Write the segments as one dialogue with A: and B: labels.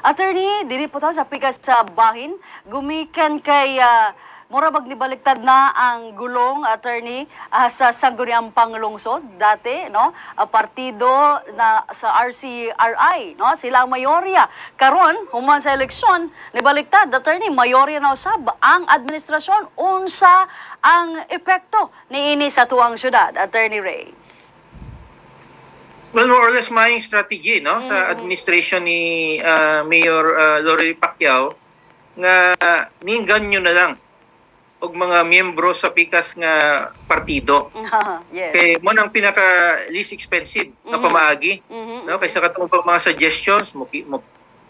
A: Attorney, dili po ta sa pikas sa bahin, gumikan kay mura magnibaliktad na ang gulong, attorney, sa Sangguniang Panglungsod dati, no? Partido na sa RCRI, no? Sila ang mayorya. Karon, human sa eleksyon, nibaliktad, attorney, mayorya na usab ang administrasyon. Unsa ang epekto niini sa tuwang syudad, Attorney Ray?
B: Well, more or less maayong strategy no sa administration ni Mayor Lori Pacquiao nga ninganyo na lang og mga miyembro sa pikas nga partido.
A: Yes.
B: Kay mo nang pinaka least expensive na pamaagi no kaysa katong mga suggestions mo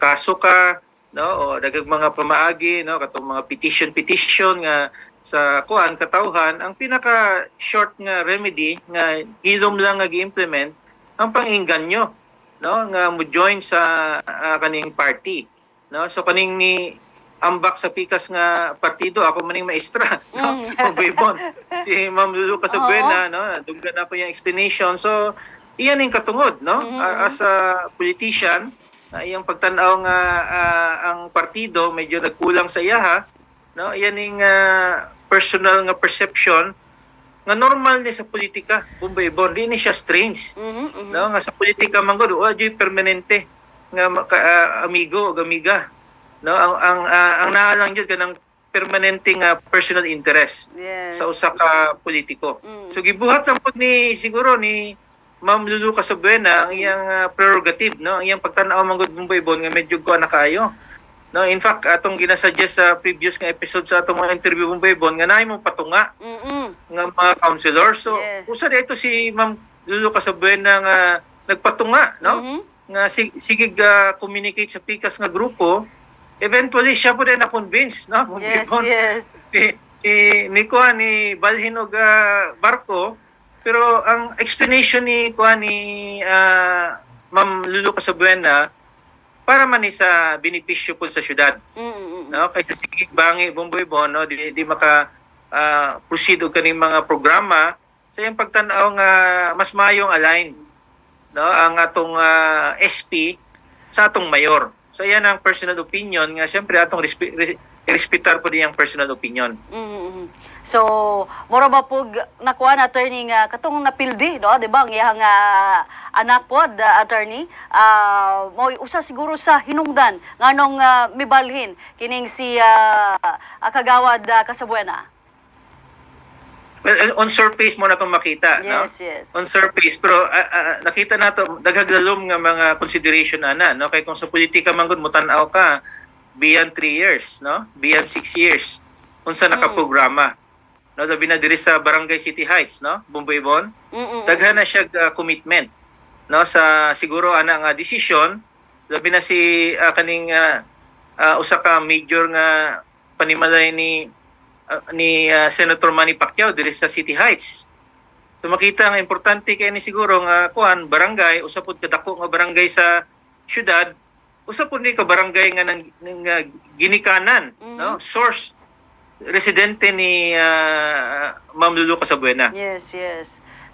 B: kaso ka no o dagag mga pamaagi no katong mga petition nga sa kuan katawhan ang pinaka short nga remedy nga hilom lang nga gi-implement ang pang-inganyo no nga mo join sa kaning party no so kaning ni ambak sa pikas nga partido ako maning maestra no Buibon si Ma'am Lulu Casabuena no dunggan na po yung explanation so iyan ang katungod no as a politician iyang pagtan-aw nga ang partido medyo nagkulang sa iyaha no iyan ang personal nga perception nga normal ni sa politika Buibon di ni siya strange no nga sa politika man gud adyo permanente nga amigo o amiga no ang naalang jud kanang permanente nga personal interest sa usa ka politiko so gibuhat lang pud ni siguro ni Ma'am Lulu Casabuena ang iyang prerogative no ang iyang pagtan-aw man gud Buibon nga medyo ko na kayo no in fact atong ginasuggest sa previous nga episode sa atong mga interview Buibon nga naay mong patunga nga mga councilor so usa dito si Ma'am Lulu Casabuena nga nagpatunga no nga sige communicate sa pikas nga grupo eventually siya po din na-convince no ni balhin og barko pero ang explanation ni Ma'am Lulu Casabuena para man ni sa benepisyo po sa syudad no kaysa sige bangi Buibon no di maka proceed og kaning mga programa sa iyang pagtan-aw nga mas mayong align no ang atong SP sa atong mayor. So yan ang personal opinion nga siyempre atong respetar po diyang personal opinion.
A: So mura ba pug nakuha na attorney nga katong napildi no di ba ang iyang anak pod attorney mo usa siguro sa hinungdan nganong mibalhin kining si Kagawad Casabuena.
B: Well, on surface mo na itong makita.
A: Yes.
B: On surface. Pero nakita na ito, daghaglalom nga mga consideration no? Kaya kung sa politika man gud mo tanaw ka, beyond 3 years, no? Beyond 6 years, unsa nakaprograma. No? Labi na diri sa Barangay City Heights, no? Buibon. Daghan na siya commitment. No? Sa siguro nga decision, labi na si kaning usa ka major nga panimalay ni Senator Manny Pacquiao diri sa City Heights. So makita nga importante kay ni siguro nga barangay usa pud kadako nga barangay sa syudad, usa pud ni ka barangay nga nang ginikanan, no? Source residente ni Ma'am Lulu Casabuena.
A: Yes.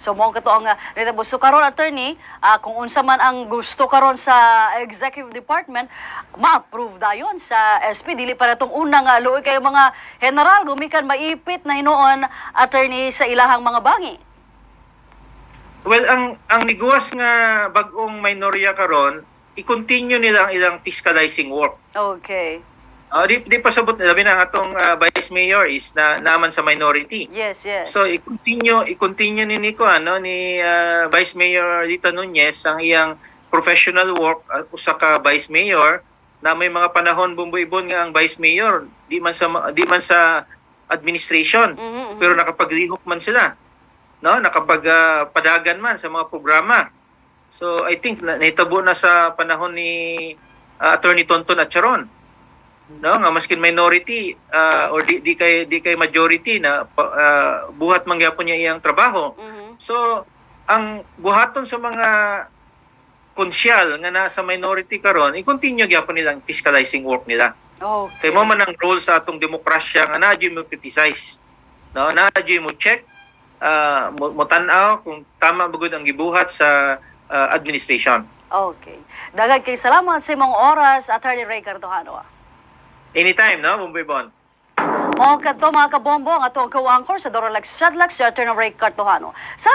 A: So mo kato ang retabo so karon attorney kung unsa man ang gusto karon sa executive department ma-approve dayon sa SP dili para tong unang luoy kay mga general gumikan maipit na hinuon attorney sa ilahang mga bangi.
B: Well ang niguas nga bag-ong minorya karon i-continue nila ang ilang fiscalizing work.
A: Okay.
B: Di pasabot labi na atong vice mayor is naman sa minority.
A: Yes.
B: So i-continue ni Vice Mayor Rita Nunez ang iyang professional work usa ka vice mayor na may mga panahon Buibon nga ang vice mayor di man sa administration pero nakapaglihok man sila. No, nakapagpadagan man sa mga programa. So I think nahitabo na sa panahon ni Attorney Tonton Atcharon. No nga maskin minority or di kay majority na buhat man gyapon niya iyang trabaho. So ang buhaton sa mga konsyal nga nasa minority karon i-continue gyapon nilang fiscalizing work nila.
A: Okay.
B: Kay mo man ang role sa atong demokrasya nga nadyo mo criticize. No, nadyo mo check mo tan-aw kung tama ba gud ang gibuhat sa administration.
A: Okay. Dagag kay salamat sa imong oras, Attorney Ray Cartojano.
B: Anytime, no, Mumbai Bon?
A: O kadto mga kabombo, ang atong co-anchor sa Doralax Shadlax, si Attorney Ray Cartojano. Sa